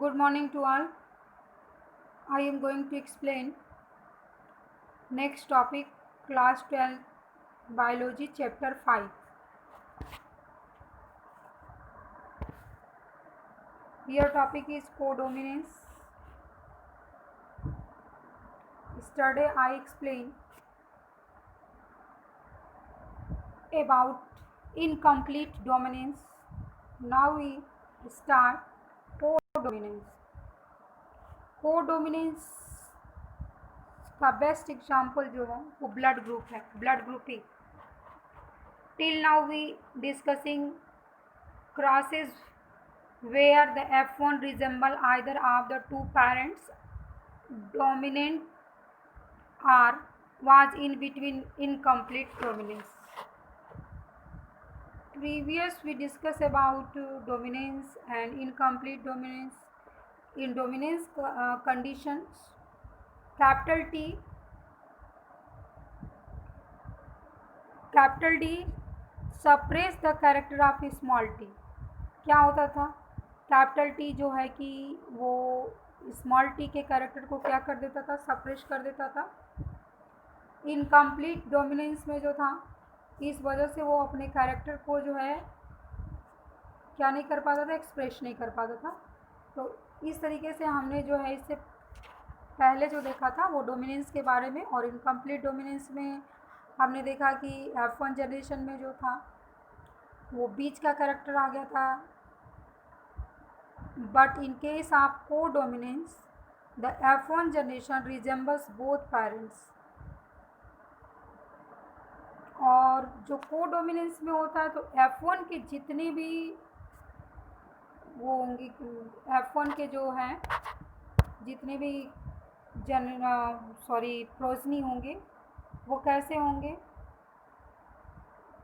Good morning to all. I am going to explain next topic, class 12 biology chapter 5. Here topic is codominance. Yesterday I explained about incomplete dominance. Now we start codominance. Codominance का best example जो है वो blood group है, blood grouping. Till now we discussing crosses where the F1 resemble either of the two parents. Dominant R was in between incomplete dominance. Previous we discussed about dominance and incomplete dominance. In dominance conditions, capital D suppress the character of small t. क्या होता था? Capital T जो है कि वो small T के character को क्या कर देता था? सप्रेस कर देता था. इनकम्प्लीट डोमिनेंस में जो था, इस वजह से वो अपने कैरेक्टर को जो है क्या नहीं कर पाता था? एक्सप्रेस नहीं कर पाता था. तो इस तरीके से हमने जो है इससे पहले जो देखा था वो डोमिनेंस के बारे में. और इनकम्प्लीट डोमिनेंस में हमने देखा कि F1 जनरेशन में जो था वो बीच का कैरेक्टर आ गया था. But in case of codominance the F1 generation resembles both parents. और जो कोडोमिनेंस में होता है तो F1 के जितने भी वो होंगे, F1 के जो हैं जितने भी प्रोजनी होंगे वो कैसे होंगे?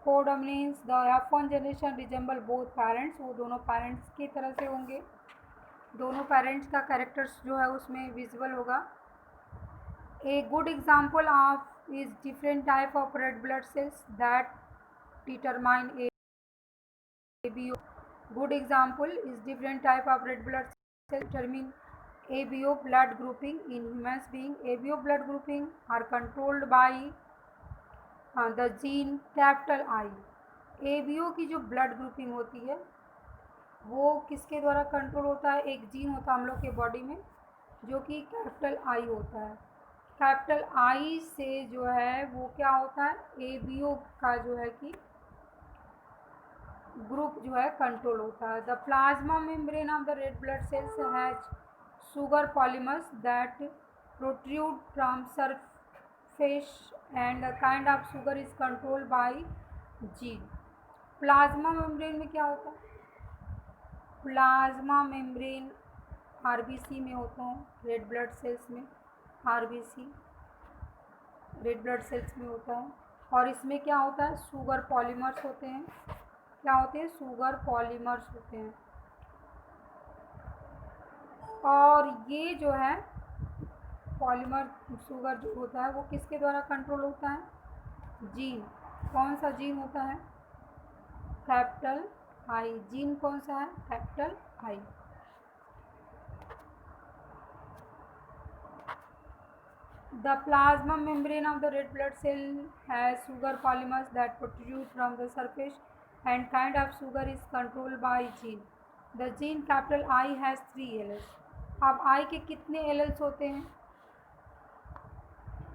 Codominance the F1 generation resemble both parents, वो दोनों पेरेंट्स की तरह से होंगे. दोनों पेरेंट्स का कैरेक्टर्स जो है उसमें विजिबल होगा. ए good example of is different type of red blood sales that determine ABO. Good example is different type of red blood cells determine ABO blood grouping in humans being. ABO blood grouping are controlled by the gene capital I. ABO की जो blood grouping होती है वो किसके द्वारा control होता है? एक जीन होता है हम लोग के बॉडी में जो कि कैपिटल आई होता है. कैपिटल आई से जो है वो क्या होता है? ABO का जो है कि ग्रुप जो है कंट्रोल होता है. The plasma membrane of the red blood sales has sugar polymers that protrude from surface and the kind of sugar is controlled by gene. Plasma membrane में क्या होता है? प्लाज्मा मेम्ब्रेन आरबीसी में होता है. रेड ब्लड सेल्स में RBC red blood sales में होता है. और इसमें क्या होता है? शुगर पॉलीमर्स होते हैं. क्या होते हैं? शुगर पॉलीमर्स होते हैं. और ये जो है पॉलीमर शुगर जो होता है वो किसके द्वारा कंट्रोल होता है? जीन. कौन सा जीन होता है? Capital I. जीन कौन सा है? Capital I. The plasma membrane of the red blood cell has sugar polymers that protrude from the surface and kind of sugar is controlled by gene. The gene capital I has 3 alleles. अब I के कितने alleles होते हैं?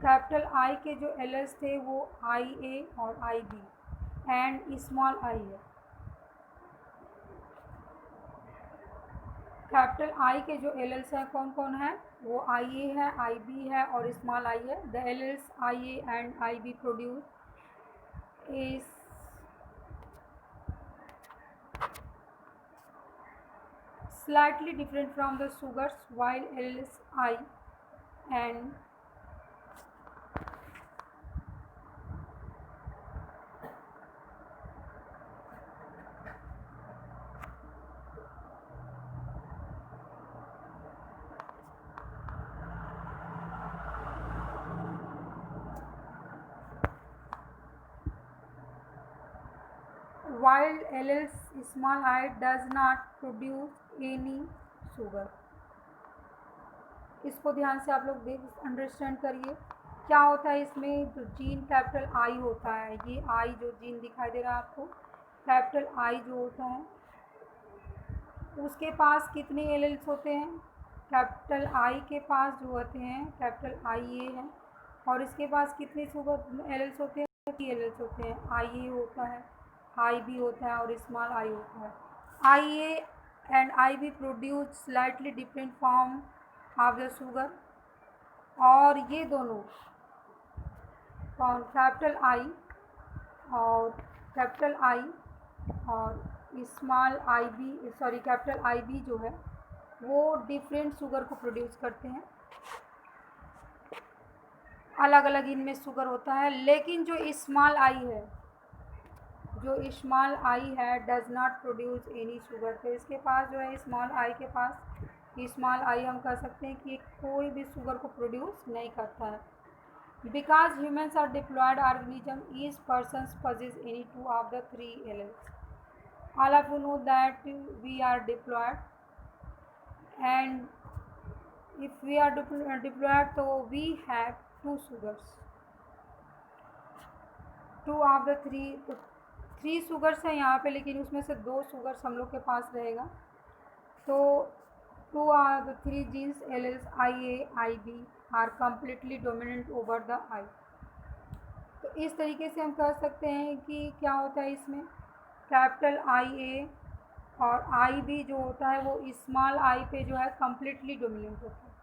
Capital I के जो alleles थे वो IA और IB एंड स्मॉल I है. कैपिटल I के जो एलेल्स हैं कौन कौन है? वो IA है, IB है और स्मॉल I है. The alleles IA and IB produce is slightly different from the sugars while alleles I and while alleles small I does not produce any sugar. इसको ध्यान से आप लोग देख अंडरस्टैंड करिए क्या होता है इसमें। जो जीन कैपिटल आई होता है, ये आई जो जीन दिखाई दे रहा है आपको, कैपिटल आई जो होता है उसके पास कितने एलेल्स होते हैं। कैपिटल आई के पास जो होते हैं कैपिटल आई ए है, और इसके पास कितने सुगर एलेल्स होते हैं, 3 एलेल्स होते हैं। आई ए होता है, आई बी होता है और स्मॉल आई होता है। I A and I B produce slightly different form of the sugar, और ये दोनों कैपिटल आई और कैपिटल आई और small I B, sorry capital I B जो है वो डिफरेंट शुगर को प्रोड्यूस करते हैं। अलग अलग इनमें शुगर होता है, लेकिन जो स्मॉल आई है, जो स्मॉल आई है does not produce any sugar. तो इसके पास जो है स्मॉल आई के पास, स्मॉल आई हम कह सकते हैं कि कोई भी शुगर को प्रोड्यूस नहीं करता है। Because humans are diploid organism, each person possesses any 2 of the 3 alleles. All of you know that we are diploid, and if we are diploid so we have 2 sugars, 2 of the 3, तो 3 sugars हैं यहाँ पे, लेकिन उसमें से 2 sugars हम लोग के पास रहेगा। तो 2 of the 3 genes alleles IA, IB are completely dominant over the I। तो इस तरीके से हम कह सकते हैं कि क्या होता है इसमें, कैपिटल आई ए और आई बी जो होता है वो स्मॉल आई पे जो है कम्प्लीटली डोमिनेंट होता है।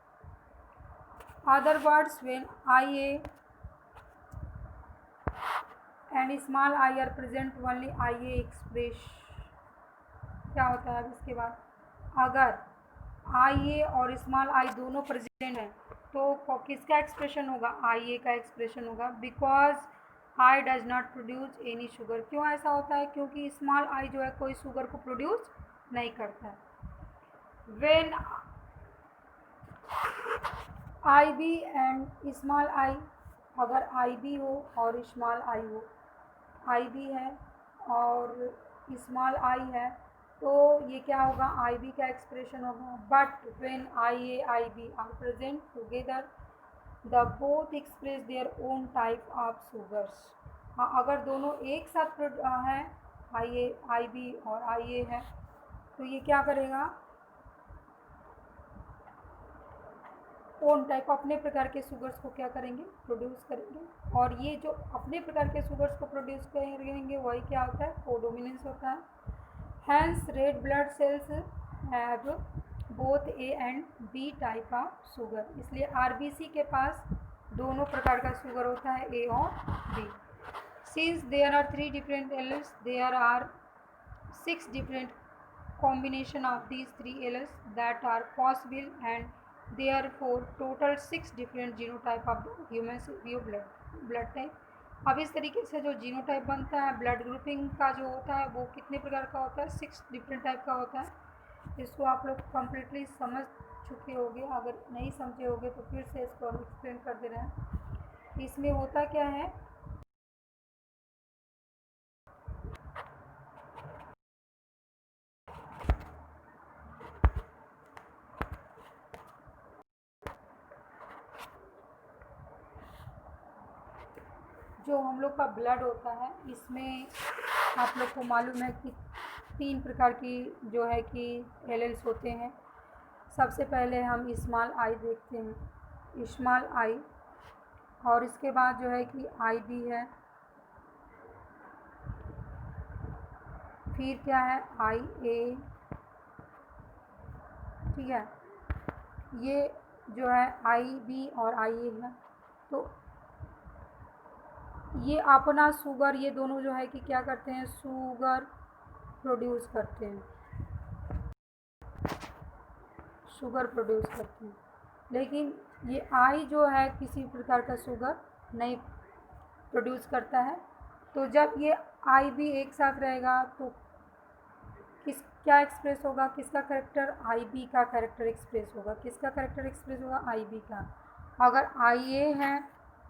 Other words when I A and small I R present only I A express. क्या होता है अब इसके बाद, अगर आई ए और स्मॉल आई दोनों प्रेजेंट हैं तो किसका एक्सप्रेशन होगा, आई ए का एक्सप्रेशन होगा। Because I does not produce any sugar. क्यों ऐसा होता है, क्योंकि स्मॉल आई जो है कोई शुगर को प्रोड्यूस नहीं करता है। When I B and small I, अगर आई बी हो और स्मॉल आई हो, आई बी है और स्मॉल आई है, तो ये क्या होगा, आई बी का एक्सप्रेशन होगा। But when I A I B are present together the both express their own type of sugars. हाँ, अगर दोनों एक साथ हैं, आई ए आई बी और आई ए है, तो ये क्या करेगा, ओन टाइप अपने प्रकार के शुगर्स को क्या करेंगे, प्रोड्यूस करेंगे। और ये जो अपने प्रकार के शुगर्स को प्रोड्यूस करेंगे वही क्या होता है, कोडोमिनेंस होता है। Hence red blood cells have both A and B type of sugar. इसलिए आरबीसी के पास दोनों प्रकार का शुगर होता है, ए और B. Since there are 3 different alleles, there are 6 different combination of these 3 alleles that are possible, and therefore total 6 different genotype of the human blood type। अब इस तरीके से जो जीनोटाइप बनता है ब्लड ग्रुपिंग का जो होता है वो कितने प्रकार का होता है, 6 डिफरेंट टाइप का होता है। इसको आप लोग कम्प्लीटली समझ चुके होंगे, अगर नहीं समझे होंगे तो फिर से इसको हम एक्सप्लेन कर दे रहे हैं। इसमें होता क्या है, जो हम लोग का ब्लड होता है इसमें आप लोग को मालूम है कि 3 प्रकार की जो है कि एलेल्स होते हैं। सबसे पहले हम स्मॉल आई देखते हैं, स्मॉल आई, और इसके बाद जो है कि आई बी है, फिर क्या है आई ए, ठीक है, ये जो है आई बी और आई ए है। तो ये अपना शुगर, ये दोनों जो है कि क्या करते हैं, शुगर प्रोड्यूस करते हैं, शुगर प्रोड्यूस करते हैं। लेकिन ये आई जो है किसी प्रकार का शुगर नहीं प्रोड्यूस करता है। तो जब ये आई भी एक साथ रहेगा तो क्या एक्सप्रेस होगा, किसका करेक्टर, आई बी का करेक्टर एक्सप्रेस होगा। किसका करेक्टर एक्सप्रेस होगा, आई बी का। अगर आई ए है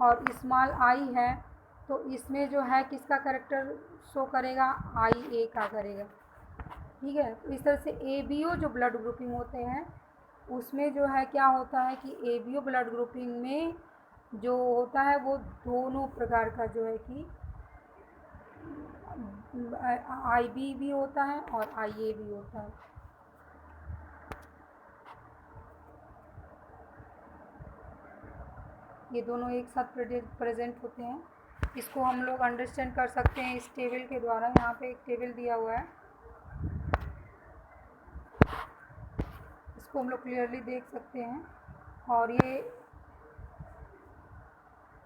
और स्मॉल आई है तो इसमें जो है किसका करेक्टर शो करेगा, आई ए का करेगा, ठीक है। तो इस तरह से ए बी ओ जो ब्लड ग्रुपिंग होते हैं उसमें जो है क्या होता है कि एबीओ ब्लड ग्रुपिंग में जो होता है वो दोनों प्रकार का जो है कि आईबी भी होता है और आईए भी होता है। ये दोनों एक साथ प्रेजेंट होते हैं। इसको हम लोग अंडरस्टैंड कर सकते हैं इस टेबल के द्वारा। यहाँ पे एक टेबल दिया हुआ है, इसको हम लोग क्लियरली देख सकते हैं। और ये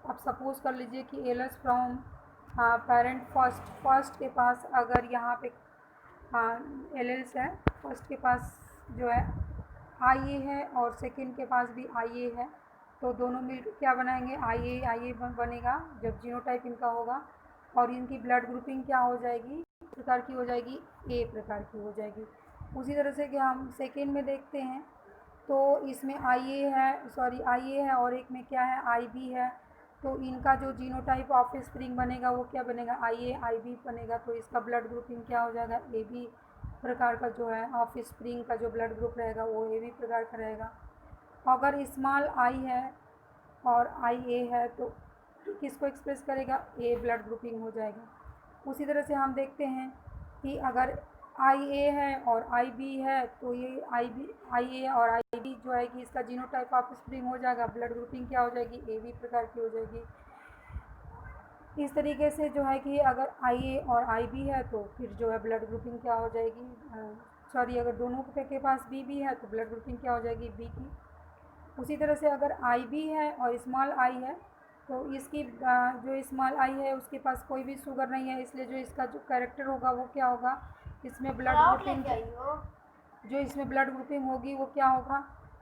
अब सपोज़ कर लीजिए कि L S from parent first के पास अगर यहाँ पे एल एल्स है, फर्स्ट के पास जो है आई ए है और सेकंड के पास भी आई ए है, तो दोनों मिलकर क्या बनाएंगे, आई ए बनेगा जब जीनोटाइप इनका होगा। और इनकी ब्लड ग्रुपिंग क्या हो जाएगी, प्रकार की हो जाएगी, ए प्रकार की हो जाएगी। उसी तरह से कि हम सेकेंड में देखते हैं तो इसमें आई ए है और एक में क्या है, आई बी है। तो इनका जो जीनोटाइप ऑफ स्प्रिंग बनेगा वो क्या बनेगा, आई ए आई बी बनेगा। तो इसका ब्लड ग्रुपिंग क्या हो जाएगा, ए बी प्रकार का जो है ऑफ स्प्रिंग का जो ब्लड ग्रुप रहेगा वो ए बी प्रकार का रहेगा। अगर स्मॉल आई है और आई ए है तो किसको एक्सप्रेस करेगा, ए ब्लड ग्रुपिंग हो जाएगा। उसी तरह से हम देखते हैं कि अगर आई ए है और आई बी है तो ये आई ए और आई बी जो है कि इसका जीनोटाइप ऑफ स्प्रिंग हो जाएगा, ब्लड ग्रुपिंग क्या हो जाएगी, ए बी प्रकार की हो जाएगी। इस तरीके से जो है कि अगर आई ए और आई बी है तो फिर जो है ब्लड ग्रुपिंग क्या हो जाएगी, अगर दोनों के पास बी भी है तो ब्लड ग्रुपिंग क्या हो जाएगी, बी की। उसी तरह से अगर आई बी है और स्मॉल आई है तो इसकी जो स्मॉल आई है उसके पास कोई भी शुगर नहीं है, इसलिए जो इसका जो कैरेक्टर होगा वो क्या होगा, इसमें ब्लड ग्रुपिंग जो इसमें ब्लड ग्रुपिंग होगी वो क्या होगा,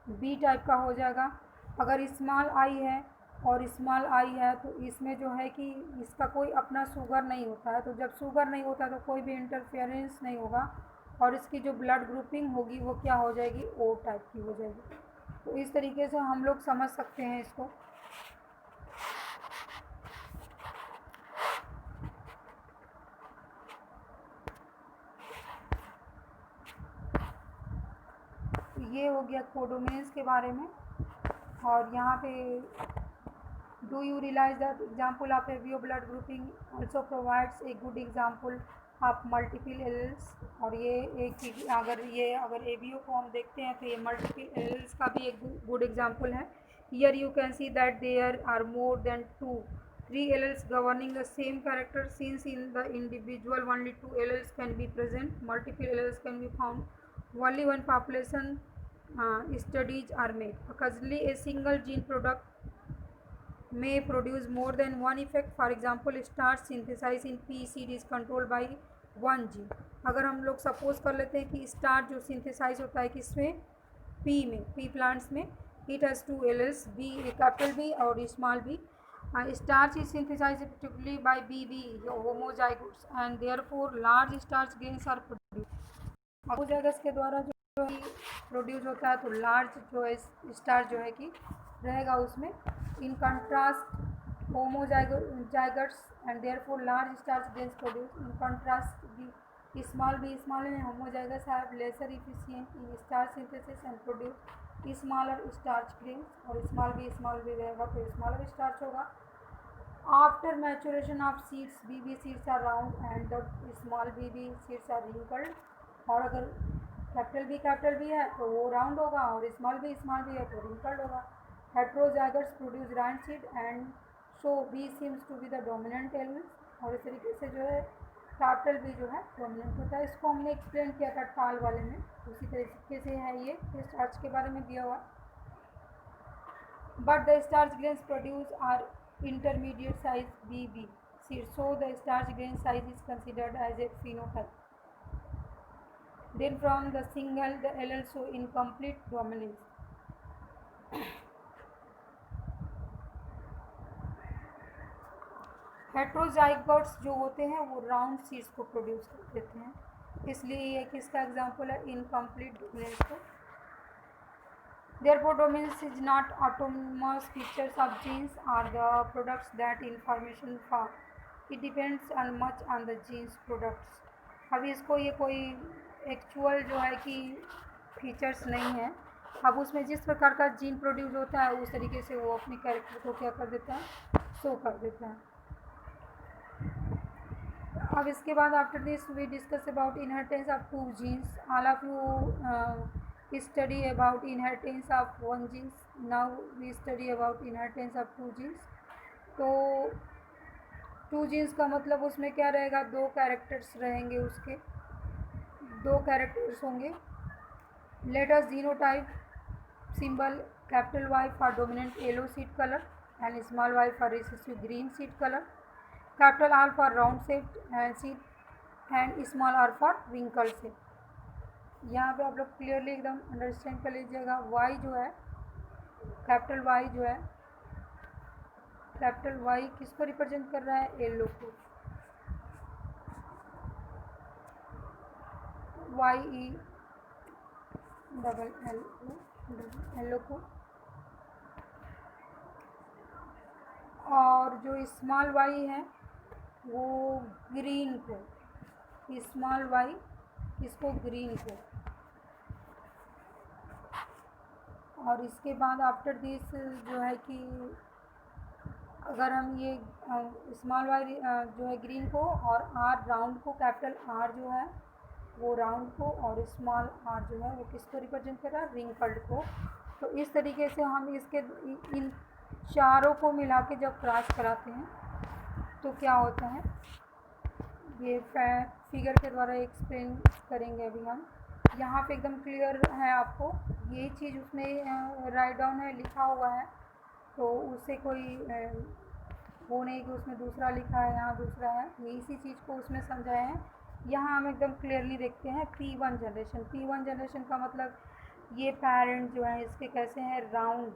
बी टाइप का हो जाएगा। अगर स्मॉल आई है और स्मॉल आई है तो इसमें जो है कि इसका कोई अपना शुगर नहीं होता है, तो जब शुगर नहीं होता तो कोई भी इंटरफेरेंस नहीं होगा और इसकी जो ब्लड ग्रुपिंग होगी वो क्या हो जाएगी, ओ टाइप की हो जाएगी। तो इस तरीके से हम लोग समझ सकते हैं इसको। ये हो गया कोडोमिनेंस के बारे में। और यहाँ पे do you realise that example of ABO blood grouping also provides a good example of multiple alleles. और ये एक चीज़ अगर एबीओ को हम देखते हैं तो ये मल्टीपल एल्स का भी एक गुड एग्जाम्पल है। Here you can see that there are more than 2-3 alleles governing the same character, since in the individual only 2 alleles can be present. Multiple alleles can be found only when population studies are made. Occasionally a single gene product may produce more than one effect. For example, starch synthesis in pea seed is controlled by one gene. अगर हम लोग suppose कर लेते हैं कि starch जो synthesise होता है किसमें, पी प्लांट्स में, it has 2 alleles, B capital B और small B. Starch is synthesized particularly by BB homozygotes and therefore large starch grains are produced. Homozygous के द्वारा जो प्रोड्यूस होता है तो लार्ज जो है स्टार्च जो है कि रहेगा उसमें। In contrast homozygotes and therefore large starch grains produce. In contrast B small and homozygous have lesser efficient in starch synthesis and produce smaller starch grains. और स्मॉल बी रहेगा तो स्मॉलर स्टार्च होगा। After maturation of seeds B B seeds are round and the small B B seeds are wrinkled. और अगर capital B है तो वो round होगा और स्मॉल बी है तो रिंकल्ड होगा। Heterozygotes produce round seed and so B seems to be the dominant element. और इस तरीके से जो है कैपिटल बी जो है डोमिनेंट होता है। इसको हमने एक्सप्लेन किया था टाल वाले में, उसी तरीके से है ये स्टार्च के बारे में दिया हुआ। But the starch grains produce are intermediate size BB seed, so the starch grain size is considered as a phenotype. Then from the single the alleles show incomplete dominance. Heterozygotes जो होते हैं वो round seeds को produce कर देते हैं, इसलिए ये किसका एग्जाम्पल है, इनकम्प्लीट डोमिनेंस को। Therefore, dominance is not autonomous features of genes or the products that information form. It depends on much on the genes products. अभी इसको ये कोई एक्चुअल जो है कि फीचर्स नहीं है, अब उसमें जिस प्रकार का जीन प्रोड्यूस होता है उस तरीके से वो अपने कैरेक्टर को क्या कर देता है, शो कर देता है। अब इसके बाद after this we discuss about inheritance of two genes. All of you study about inheritance of one genes, now we study about inheritance of two genes. तो टू जीन्स का मतलब उसमें क्या रहेगा, दो कैरेक्टर्स रहेंगे, उसके दो कैरेक्टर्स होंगे। Let us genotype symbol capital Y for dominant yellow seed color and small y for recessive green seed color, capital R for round shaped seed and small r for wrinkle shape। यहाँ पे आप लोग clearly एकदम understand कर लीजिएगा। Y जो है, capital Y जो है, कैपिटल Y किसको रिप्रेजेंट कर रहा है, येलो को, YE डबल एल येलो को। और जो स्मॉल वाई है वो ग्रीन को, स्मॉल वाई इसको ग्रीन को। और इसके बाद आफ्टर दिस जो है कि अगर हम ये स्मॉल वाई जो है ग्रीन को और आर राउंड को, कैपिटल आर जो है वो राउंड को और स्मॉल आर जो है वो किसको रिप्रेजेंट कर रहा है, रिंकल्ड को। तो इस तरीके से हम इसके इन चारों को मिला के जब क्रॉस कराते हैं तो क्या होता है, ये फिगर के द्वारा एक्सप्लेन करेंगे अभी हम। यहाँ पे एकदम क्लियर है आपको, ये चीज़ उसमें राइट डाउन है, लिखा हुआ है, तो उससे कोई वो नहीं कि उसमें दूसरा लिखा है यहाँ दूसरा है, ये इसी चीज़ को उसमें समझाया है। यहाँ हम एकदम क्लियरली देखते हैं P1 जनरेशन। P1 जनरेशन का मतलब ये पेरेंट जो है इसके कैसे हैं, राउंड।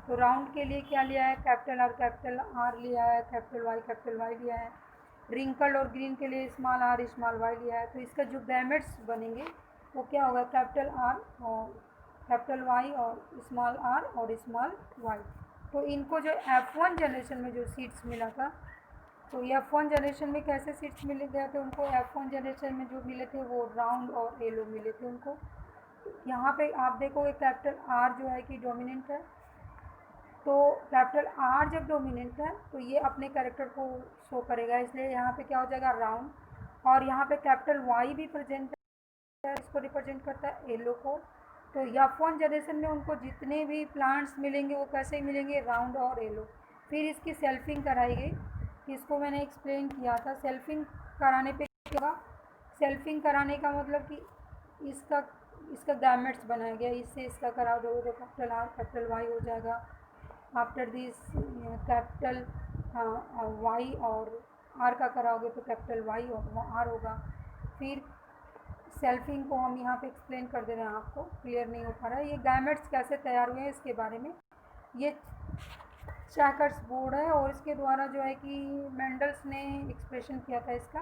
तो राउंड के लिए क्या लिया है, कैपिटल आर लिया है, कैपिटल वाई लिया है। रिंकल और ग्रीन के लिए स्मॉल आर स्मॉल वाई लिया है। तो इसका जो गैमेट्स बनेंगे वो क्या होगा, कैपिटल आर और कैपिटल वाई और स्मॉल आर और स्मॉल वाई। तो इनको जो F1 जनरेशन में जो सीड्स मिला था, तो F1 जनरेशन में कैसे सीड्स मिले गए थे उनको, F1 जनरेशन में जो मिले थे वो राउंड और येलो मिले थे उनको। यहाँ पे आप देखोगे कैपिटल आर जो है कि डोमिनेंट है, तो कैपिटल आर जब डोमिनेंट है तो ये अपने कैरेक्टर को शो करेगा, इसलिए यहाँ पे क्या हो जाएगा, राउंड। और यहाँ पे कैपिटल वाई भी प्रेजेंट है, इसको रिप्रेजेंट करता है येलो को। तो F1 जनरेशन में उनको जितने भी प्लांट्स मिलेंगे वो कैसे मिलेंगे, राउंड और येलो। फिर इसकी सेल्फिंग कराई गई, इसको मैंने एक्सप्लेन किया था। सेल्फिंग कराने पे क्या होगा, सेल्फिंग कराने का मतलब कि इसका गैमेट्स बनाया गया, इससे इसका करा दो तो कैपिटल आर कैपिटल वाई हो जाएगा। आफ्टर दिस कैपिटल वाई और आर का कराओगे तो कैपिटल वाई और आर होगा। फिर सेल्फिंग को हम यहाँ पे एक्सप्लेन कर दे रहे हैं, आपको क्लियर नहीं हो पा रहा है। ये गैमेट्स कैसे तैयार हुए हैं इसके बारे में, ये चेकर्स बोर्ड है और इसके द्वारा जो है कि मेंडल्स ने एक्सप्रेशन किया था इसका।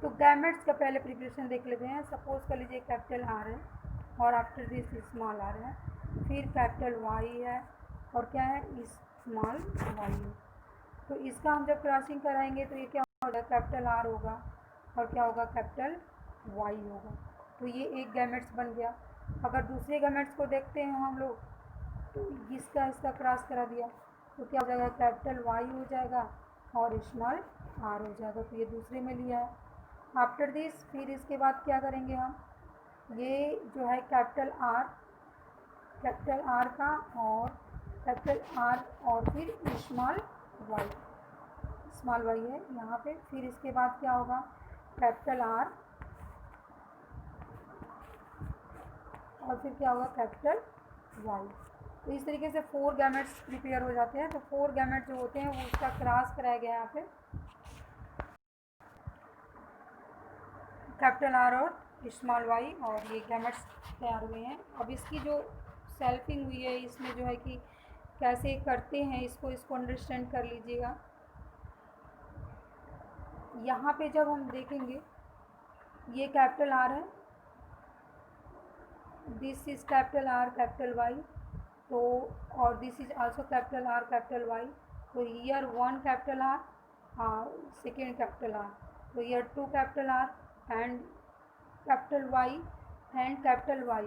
तो गैमेट्स का पहले प्रिपरेशन देख लेते हैं। सपोज कर लीजिए कैपिटल आर है और आफ्टर दिस स्मॉल आर है, फिर कैपिटल वाई है और क्या है, स्मॉल वाई है। तो इसका हम जब क्रॉसिंग कराएंगे तो ये क्या होगा, कैपिटल आर होगा और क्या होगा, कैपिटल वाई होगा। तो ये एक गैमेट्स बन गया। अगर दूसरे गैमेट्स को देखते हैं हम लोग, तो इसका क्रॉस करा दिया तो क्या हो जाएगा, कैपिटल वाई हो जाएगा और स्मॉल आर हो जाएगा। तो ये दूसरे में लिया है। आफ्टर दिस फिर इसके बाद क्या करेंगे हम, ये जो है कैपिटल आर का और कैपिटल आर और फिर स्मॉल वाई है यहाँ पे। फिर इसके बाद क्या होगा, कैपिटल आर और फिर क्या होगा, कैपिटल वाई। तो इस तरीके से 4 गैमेट्स प्रिपेयर हो जाते हैं। तो 4 गैमेट्स जो होते हैं वो उसका क्रॉस कराया गया यहाँ पे, कैपिटल आर और स्मॉल वाई, और ये गैमेट्स तैयार हुए हैं। अब इसकी जो सेल्फिंग हुई है इसमें जो है कि कैसे करते हैं इसको अंडरस्टैंड कर लीजिएगा। यहाँ पे जब हम देखेंगे ये कैपिटल आर है, this is capital R capital Y, तो और this is also capital R capital Y. तो year 1 capital R, second capital R, तो year 2 capital R and capital Y and capital Y.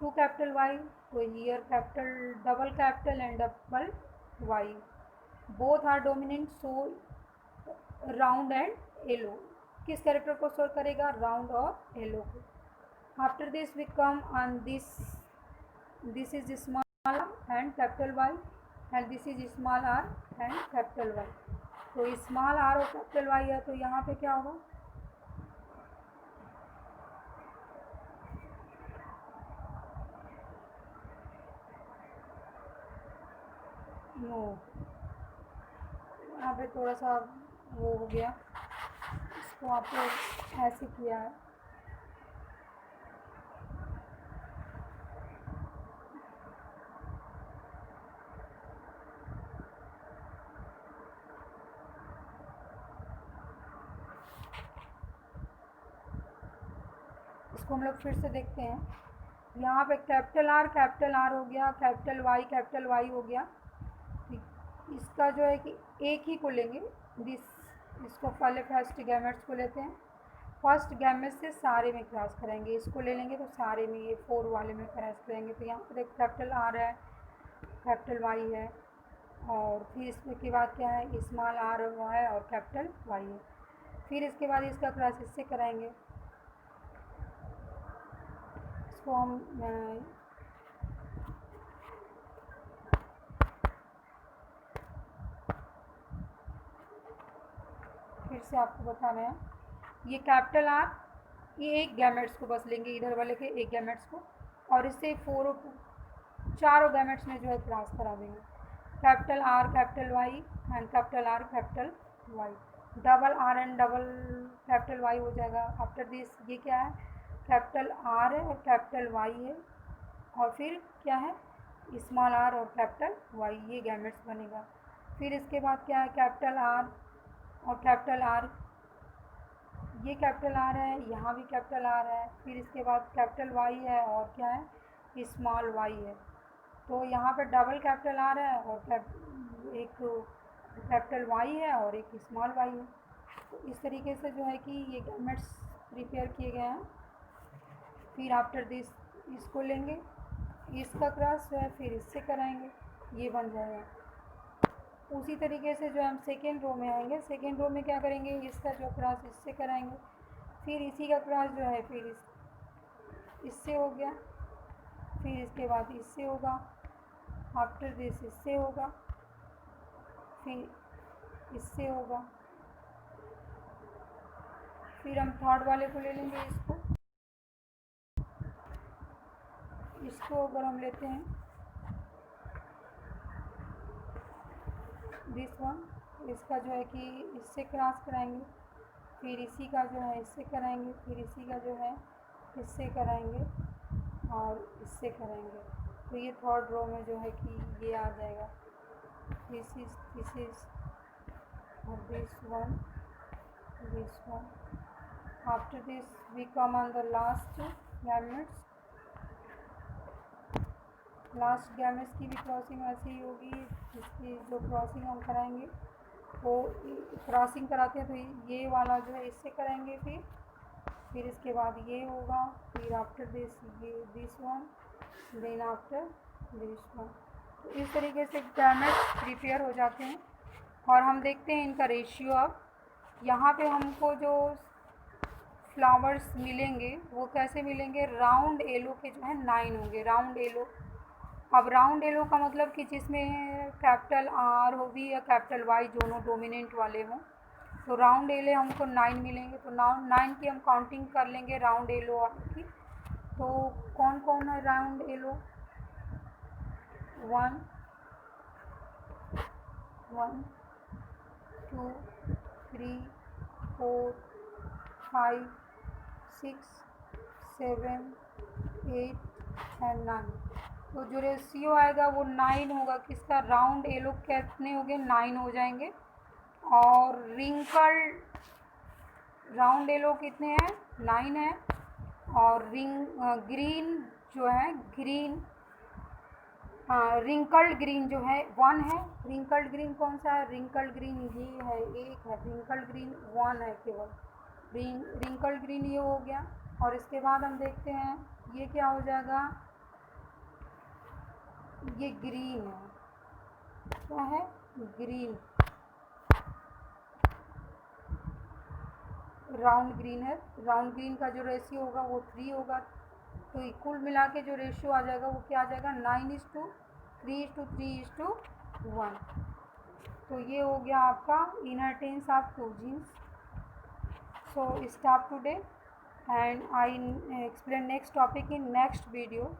Two capital Y, तो here capital double capital and double Y, both are dominant, so round and yellow. किस character को store करेगा? Round और yellow को। After this we come on this is small and capital Y and this is small R and capital Y. तो small R और capital Y है, तो यहाँ पे क्या होगा? नो, यहाँ पे थोड़ा सा वो हो गया, इसको आपको ऐसे किया है। इसको हम लोग फिर से देखते हैं। यहाँ पे कैपिटल आर हो गया, कैपिटल वाई हो गया। इसका जो है कि एक ही को लेंगे, इसको पहले फर्स्ट गैमेट्स को लेते हैं। फर्स्ट गैमेट से सारे में क्रॉस करेंगे, इसको ले लेंगे तो सारे में, ये 4 वाले में क्रॉस करेंगे। तो यहाँ पर कैपिटल आर है, कैपिटल वाई है, और फिर इसके बाद क्या है? स्मॉल आर है और कैपिटल वाई है। फिर इसके बाद इसका क्रॉस इससे कराएंगे, इसको हम फिर से आपको बता रहे हैं। ये कैपिटल आर, ये एक गैमेट्स को बस लेंगे, इधर वाले के एक गैमेट्स को, और इससे चारों गैमेट्स में जो है क्रॉस करा देंगे। Capital R capital Y and capital R capital Y, double R and double capital Y हो जाएगा। आफ्टर दिस ये क्या है? कैपिटल आर है और कैपिटल वाई है, और फिर क्या है? स्मॉल आर और कैपिटल वाई, ये गैमेट्स बनेगा। फिर इसके बाद क्या है? कैपिटल आर और कैपिटल आर, ये कैपिटल आर है, यहाँ भी कैपिटल आर है। फिर इसके बाद कैपिटल वाई है और क्या है? स्मॉल वाई है। तो यहाँ पर डबल कैपिटल आर है और एक कैपिटल वाई है और एक स्मॉल वाई है। तो इस तरीके से जो है कि ये गैमेट्स प्रिपेयर किए गए हैं। फिर आफ्टर दिस इसको लेंगे, इसका क्रॉस जो है फिर इससे कराएंगे, ये बन जाएगा। उसी तरीके से जो हम सेकेंड रो में आएंगे, सेकेंड रो में क्या करेंगे? इसका जो क्रॉस इससे कराएंगे, फिर इसी का क्रॉस जो है फिर इससे हो गया, फिर इसके बाद इससे होगा, आफ्टर दिस इससे होगा, फिर इससे होगा। फिर हम थर्ड वाले को ले लेंगे, इसको अगर हम लेते हैं दिस वन, इसका जो है कि इससे क्रॉस कराएंगे, फिर इसी का जो है इससे कराएंगे, फिर इसी का जो है इससे कराएंगे और इससे कराएंगे। तो ये थर्ड रो में जो है कि ये आ जाएगा, दिस इज और this one. After this we come on the last gametes. Last gametes की भी क्रॉसिंग ऐसी ही होगी, इसकी जो क्रॉसिंग हम कराएंगे वो क्रॉसिंग कराते हैं तो ये वाला जो है इससे कराएंगे, फिर इसके बाद ये होगा, फिर आफ्टर दिस ये this one, then after this one. तो इस तरीके से गैमेट्स प्रिपेयर हो जाते हैं। और हम देखते हैं इनका रेशियो। अब यहाँ पे हमको जो फ्लावर्स मिलेंगे वो कैसे मिलेंगे? राउंड येलो के जो है 9 होंगे, राउंड येलो। अब राउंड येलो का मतलब कि जिसमें कैपिटल आर हो भी या कैपिटल वाई दोनों डोमिनेंट वाले हों, तो राउंड येलो हमको 9 मिलेंगे। तो 9 की हम काउंटिंग कर लेंगे राउंड येलो की। तो कौन कौन है राउंड येलो? 1 2 3 4 5 6 7 8 एंड 9। तो जो रेशियो आएगा वो 9 होगा। किसका? राउंड येलो कितने हो गए? 9 हो जाएंगे। और रिंकल्ड राउंड येलो कितने हैं? 9 है। और ग्रीन जो है रिंकल्ड ग्रीन जो है 1 है। रिंकल्ड ग्रीन कौन सा है? रिंकल्ड ग्रीन ये है, एक है। रिंकल्ड ग्रीन 1 है केवल। रिंकल्ड ग्रीन ये हो गया। और इसके बाद हम देखते हैं ये क्या हो जाएगा? ये ग्रीन है, क्या है, ग्रीन, राउंड ग्रीन है। राउंड ग्रीन का जो रेशियो होगा वो 3 होगा, तो कुल मिला के जो रेशियो आ जाएगा वो क्या आ जाएगा, 9:3:3:1। तो ये हो गया आपका inheritance of two genes. So stop today, and I explain next topic in next video.